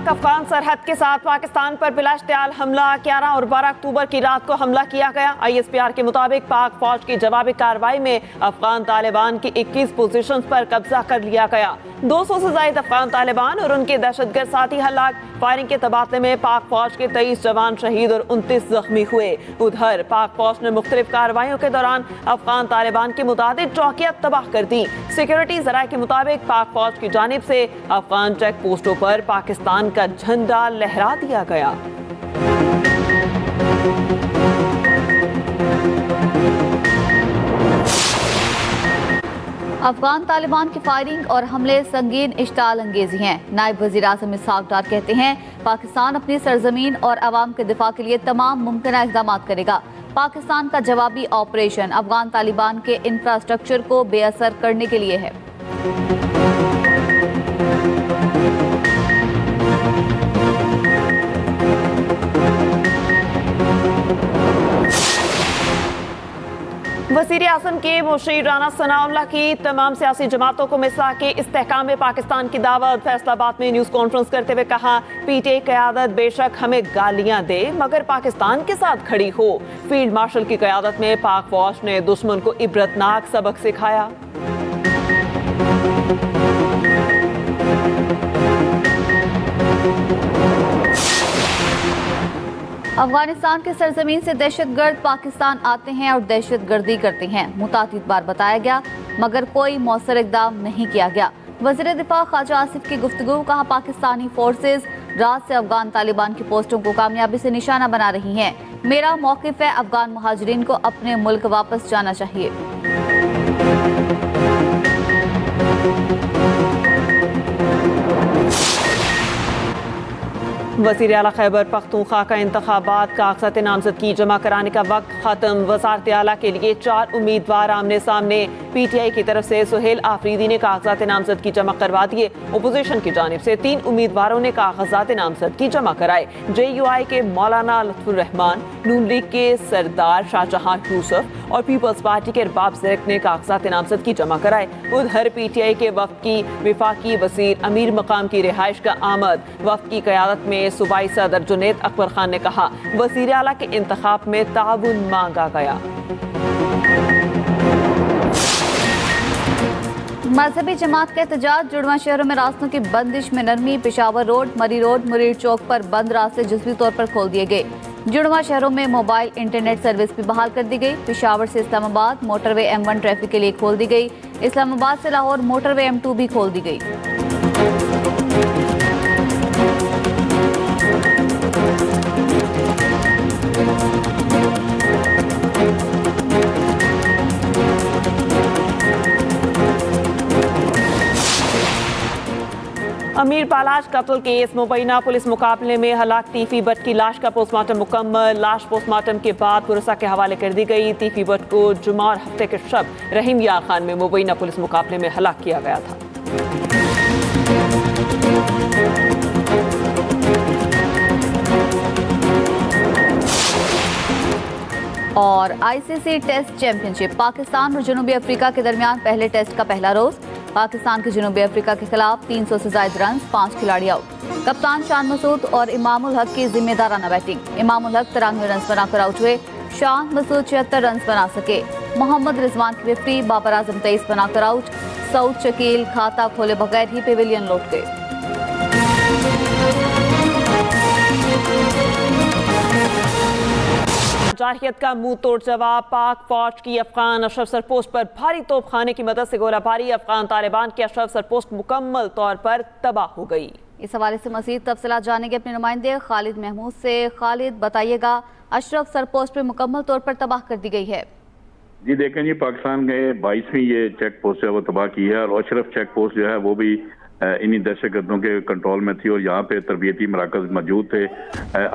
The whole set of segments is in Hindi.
पाक अफगान सरहद के साथ पाकिस्तान पर बिलाश्तियाल हमला 11 और 12 अक्टूबर की रात को हमला किया गया। ISPR के मुताबिक पाक फौज की जवाबी कार्रवाई में अफगान तालिबान की 21 पोजीशंस पर कब्जा कर लिया गया। 200 से ज्यादा अफगान तालिबान और उनके दहशतगर्द साथी हलाक। फायरिंग के तबादले में पाक फौज के 23 जवान शहीद और 29 जख्मी हुए। उधर पाक फौज ने मुख्तलिफ कार्रवाइयों के दौरान अफगान तालिबान की मुतादिद चौकियां तबाह कर दी। सिक्योरिटी जराये के मुताबिक पाक फौज की जानिब से अफगान चेक पोस्टों पर पाकिस्तान का झंडा लहरा दिया गया। अफगान तालिबान की फायरिंग और हमले संगीन इश्ताल अंगेजी हैं। नायब वज़ीर आज़म इसहाक डार कहते हैं पाकिस्तान अपनी सरजमीन और अवाम के दिफा के लिए तमाम मुमकिन इक़दाम करेगा। पाकिस्तान का जवाबी ऑपरेशन अफगान तालिबान के इंफ्रास्ट्रक्चर को बेअसर करने के लिए है। वज़ीर आज़म के मुशीर राना सनाउल्लाह की तमाम सियासी जमातों को मिसला के इस्तेहकाम में पाकिस्तान की दावत। फैसलाबाद में न्यूज़ कॉन्फ्रेंस करते हुए कहा PTI क़यादत बेशक हमें गालियां दे मगर पाकिस्तान के साथ खड़ी हो। फील्ड मार्शल की क़यादत में पाक फौज ने दुश्मन को इबरतनाक सबक सिखाया। अफगानिस्तान की सरजमीन से दहशतगर्द पाकिस्तान आते हैं और दहशतगर्दी करते हैं। मुतादिद बार बताया गया मगर कोई मौसर इक़दाम नहीं किया गया। वज़ीर दिफा ख्वाजा आसिफ की गुफ्तगू। कहा पाकिस्तानी फोर्सेज रात से अफगान तालिबान की पोस्टों को कामयाबी से निशाना बना रही हैं। मेरा मौक़िफ़ है अफगान मुहाजिरीन को अपने मुल्क वापस जाना चाहिए। वज़ीर आला खैबर पख्तूनख्वा का इंतखाबात कागज़ात नामज़दगी जमा कराने का वक्त ख़त्म। वज़ारत आला के लिए 4 उम्मीदवार आमने सामने। PTI की तरफ से सुहेल आफरीदी ने कागज़ात नामज़दगी जमा करवा दिए। अपोजिशन की जानिब से 3 उम्मीदवारों ने कागज़ात नामज़दगी जमा कराए। JUI के मौलाना लुत्फुर रहमान, नून लीग के सरदार शाहजहां यूसुफ और पीपल्स पार्टी के अरबाब ज़ैक ने कागज़ात नामज़दगी जमा कराए। उधर PTI के वफ़द की विफाकी वज़ीर अमीर मकाम की रिहाइश का आमद। वफ़द की क़यादत में सूबाई सदर जुनैद अकबर खान ने कहा वज़ीर आला के इंतखाब में ताउन मांगा गया। मजहबी जमात का एहतजाज। जुड़वा शहरों में रास्तों की बंदिश में नरमी। पेशावर रोड, मरी रोड, मुरीर चौक पर बंद रास्ते जुज़वी तौर पर खोल दिए गए। जुड़वा शहरों में मोबाइल इंटरनेट सर्विस भी बहाल कर दी गई। पेशावर से इस्लामाबाद मोटरवे M1 ट्रैफिक के लिए खोल दी गई। इस्लामाबाद से लाहौर मोटरवे M2 भी खोल दी गई। अमीर पालाश कत्ल केस। मुबैना पुलिस मुकाबले में हलाक तीफी भट्ट की लाश का पोस्टमार्टम मुकम्मल। लाश पोस्टमार्टम के बाद पुलिस के हवाले कर दी गई। तीफी भट्ट को जुमा और हफ्ते के शब रहीम यार खान में मुबैना पुलिस मुकाबले में हलाक किया गया था। और ICC टेस्ट चैंपियनशिप। पाकिस्तान और जनूबी अफ्रीका के दरमियान पहले टेस्ट का पहला रोज। पाकिस्तान के जनूबी अफ्रीका के खिलाफ 300 से ज्यादा रन, 5 खिलाड़ी आउट। कप्तान शान मसूद और इमामुल हक की जिम्मेदाराना बैटिंग। इमामुल हक 93 रन बनाकर आउट हुए। शान मसूद 76 रन बना सके। मोहम्मद रिजवान की 50, बाबर आजम 23 बनाकर आउट। सऊद शकील खाता खोले बगैर ही पेविलियन लौट गए। जारहियत का मुंह तोड़ जवाब। पाक फौज की अफगान अशरफ सरपोस्ट पर भारी तोप खाने की मदद से गोलाबारी। अफगान तालिबान की अशरफ सरपोस्ट मुकम्मल तौर पर तबाह हो गई। इस हवाले से मजीद तफसीलात जानेंगे अपने नुमाइंदे खालिद महमूद से। खालिद बताइएगा, अशरफ सरपोस्ट पर मुकम्मल तौर पर तबाह कर दी गई है। जी देखें जी, पाकिस्तान के 22वीं ये चेक पोस्ट है वो तबाह की है और अशरफ चेक पोस्ट जो है वो भी इन्हीं दहशतगर्दों के कंट्रोल में थी और यहाँ पे तरबियती मराकज मौजूद थे।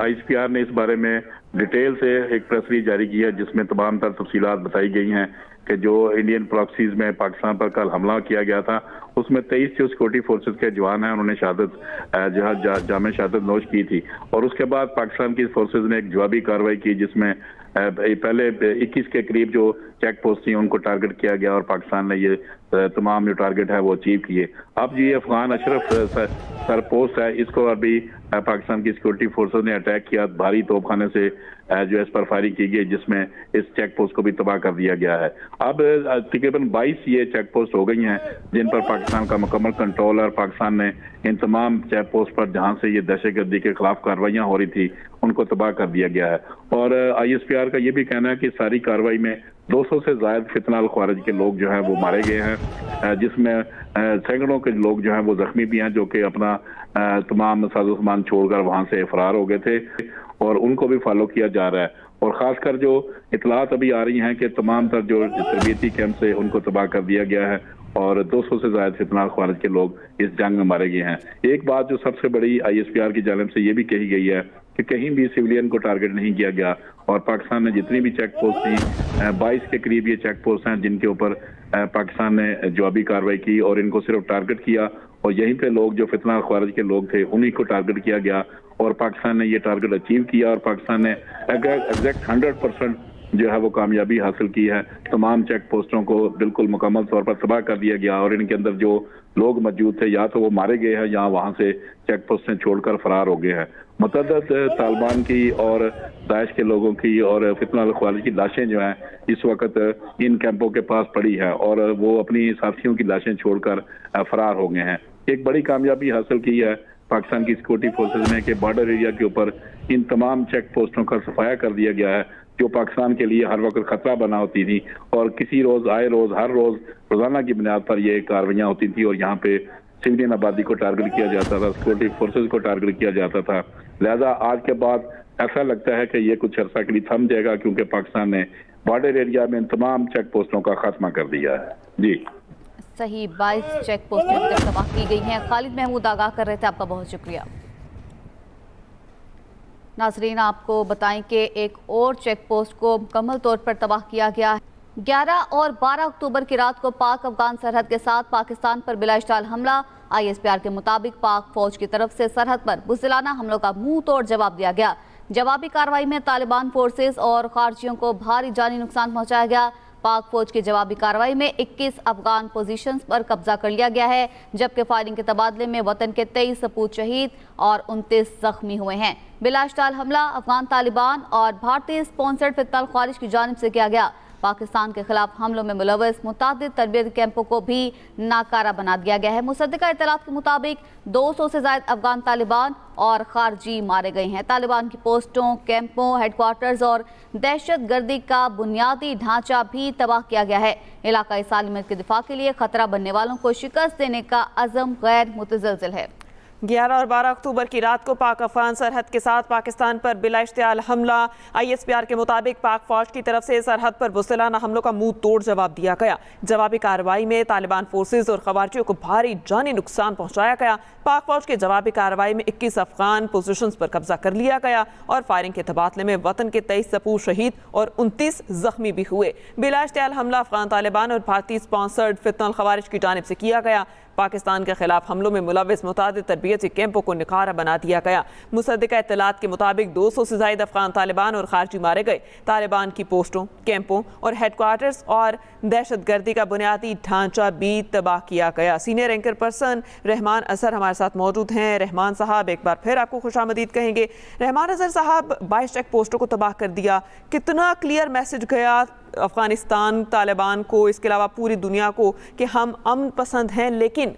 ISPR ने इस बारे में डिटेल से एक प्रेस रिलीज जारी की है जिसमें तमाम तर तफसीलात बताई गई हैं कि जो इंडियन प्रॉक्सीज में पाकिस्तान पर कल हमला किया गया था उसमें 23 जो सिक्योरिटी फोर्सेस के जवान हैं उन्होंने शहादत जामे शहादत नोश की थी। और उसके बाद पाकिस्तान की फोर्सेस ने एक जवाबी कार्रवाई की जिसमें पहले 21 के करीब जो चेक पोस्ट थी उनको टारगेट किया गया और पाकिस्तान ने ये तमाम जो टारगेट है वो अचीव किए। अब ये अफगान अशरफ सर पोस्ट है, इसको अभी पाकिस्तान की सिक्योरिटी फोर्सेस ने अटैक किया, भारी तोपखाने से जो इस पर फायरिंग की गई जिसमें इस चेक पोस्ट को भी तबाह कर दिया गया है। अब तकरीबन 22 ये चेक पोस्ट हो गई हैं जिन पर पाकिस्तान का मुकम्मल कंट्रोल है और पाकिस्तान ने इन तमाम चेक पोस्ट पर जहां से ये दहशतगर्दी के खिलाफ कार्रवाइयां हो रही थी उनको तबाह कर दिया गया है। और ISPR का ये भी कहना है कि सारी कार्रवाई में 200 से ज्यादा फितना अल ख्वारिज के लोग जो हैं वो मारे गए हैं, जिसमें सैकड़ों के लोग जो हैं वो जख्मी भी हैं जो कि अपना तमाम साजो सामान छोड़कर वहां से फरार हो गए थे और उनको भी फॉलो किया जा रहा है। और खासकर जो इतलात अभी आ रही हैं कि तमाम तर जो तरबियती कैंप से उनको तबाह कर दिया गया है और 200 से ज्यादा फितना ख्वारिज के लोग इस जंग में मारे गए हैं। एक बात जो सबसे बड़ी ISPR की जानिब से ये भी कही गई है कि कहीं भी सिविलियन को टारगेट नहीं किया गया और पाकिस्तान ने जितनी भी चेक पोस्ट थी 22 के करीब ये चेक पोस्ट हैं जिनके ऊपर पाकिस्तान ने जवाबी कार्रवाई की और इनको सिर्फ टारगेट किया और यहीं पे लोग जो फितना ख्वारिज के लोग थे उन्हीं को टारगेट किया गया और पाकिस्तान ने ये टारगेट अचीव किया और पाकिस्तान ने एग्जैक्ट 100% जो है वो कामयाबी हासिल की है। तमाम चेक पोस्टों को बिल्कुल मुकम्मल तौर पर तबाह कर दिया गया और इनके अंदर जो लोग मौजूद थे या तो वो मारे गए हैं या वहां से चेक पोस्टें छोड़कर फरार हो गए हैं। मुतअद्दिद तालिबान की और दाइश के लोगों की और फितना अल ख्वारिज की लाशें जो हैं इस वक्त इन कैंपों के पास पड़ी हैं और वो अपनी साथियों की लाशें छोड़कर फरार हो गए हैं। एक बड़ी कामयाबी हासिल की है पाकिस्तान की सिक्योरिटी फोर्सेज ने कि बॉर्डर एरिया के ऊपर इन तमाम चेक पोस्टों का सफाया कर दिया गया है जो पाकिस्तान के लिए हर वक्त खतरा बना होती थी और किसी रोज आए रोज हर रोज रोजाना की बुनियाद पर ये कार्रवाइयां होती थी और यहाँ पे सिविलियन आबादी को टारगेट किया जाता था, सिक्योरिटी फोर्सेज को टारगेट किया जाता था। लिहाजा आज के बाद ऐसा लगता है कि ये कुछ अर्सा के लिए थम जाएगा क्योंकि पाकिस्तान ने बॉर्डर एरिया में तमाम चेक पोस्टों का खात्मा कर दिया है। जी सही, 22 चेक पोस्टें अभी तक तबाह की गई हैं। खालिद महमूद आगाह कर रहे थे, आपका बहुत शुक्रिया। नाजरीन, आपको बताएं कि एक और चेक पोस्ट को मुकम्मल तौर पर तबाह किया गया है। 11 और 12 अक्टूबर की रात को पाक अफगान सरहद के साथ पाकिस्तान पर बिलाइश्ताल हमला। ISPR के मुताबिक पाक फौज की तरफ से सरहद पर बुज़दिलाना हमलों का मुंह तोड़ जवाब दिया गया। जवाबी कार्रवाई में तालिबान फोर्सेस और खारजियों को भारी जानी नुकसान पहुंचाया गया। पाक फौज की जवाबी कार्रवाई में 21 अफगान पोजीशंस पर कब्जा कर लिया गया है, जबकि फायरिंग के तबादले में वतन के 23 सपूत शहीद और 29 जख्मी हुए हैं। बिलाश्ताल हमला अफगान तालिबान और भारतीय स्पॉन्सर्ड फितना अल ख्वारिज की जानिब से किया गया। पाकिस्तान के खिलाफ हमलों में मुलव्वस मुतादिद तरबियती कैंपों को भी नाकारा बना दिया गया है। मुसद्दिका इत्तलात के मुताबिक 200 से ज़ायद अफगान तालिबान और खारजी मारे गए हैं। तालिबान की पोस्टों, कैंपों, हेडक्वार्टर्स और दहशत गर्दी का बुनियादी ढांचा भी तबाह किया गया है। इलाकाई सालिमियत के दिफा के लिए खतरा बनने वालों को शिकस्त देने का अज़म गैर मुतज़लज़ल है। 11 और 12 अक्टूबर की रात को पाक अफगान सरहद के साथ पाकिस्तान पर बिलाइश्तियाल हमला। ISPR के मुताबिक पाक फौज की तरफ से सरहद पर बुज़दिलाना हमलों का मुंह तोड़ जवाब दिया गया। जवाबी कार्रवाई में तालिबान फोर्सेज और खवारिजियों को भारी जानी नुकसान पहुंचाया गया। पाक फौज की जवाबी कार्रवाई में 21 अफगान पोजीशंस पर कब्जा कर लिया गया और फायरिंग के तबादले में वतन के 23 सपूत शहीद और 29 जख्मी भी हुए। बिलाइश्तियाल हमला अफगान तालिबान और भारतीय स्पॉन्सर्ड फितना अल ख्वारिज की जानिब से किया गया। पाकिस्तान के खिलाफ हमलों में मुलव्वस मुतादिद तरबियती कैंपों को निखारा बना दिया गया। मुसद्दिका इत्तलात के मुताबिक 200 से ज़ायद अफगान तालिबान और खारजी मारे गए। तालिबान की पोस्टों, कैंपों और हेडक्वार्टर्स और दहशत गर्दी का बुनियादी ढांचा भी तबाह किया गया। Senior anchor person Rahman Azhar हमारे साथ मौजूद हैं। रहमान साहब, एक बार फिर आपको खुशामदीद कहेंगे। रहमान अजहर साहब, 22 चेक पोस्टों को तबाह कर दिया, कितना क्लियर मैसेज गया अफगानिस्तान, तालिबान को, इसके अलावा पूरी दुनिया को कि हम अमन पसंद हैं, लेकिन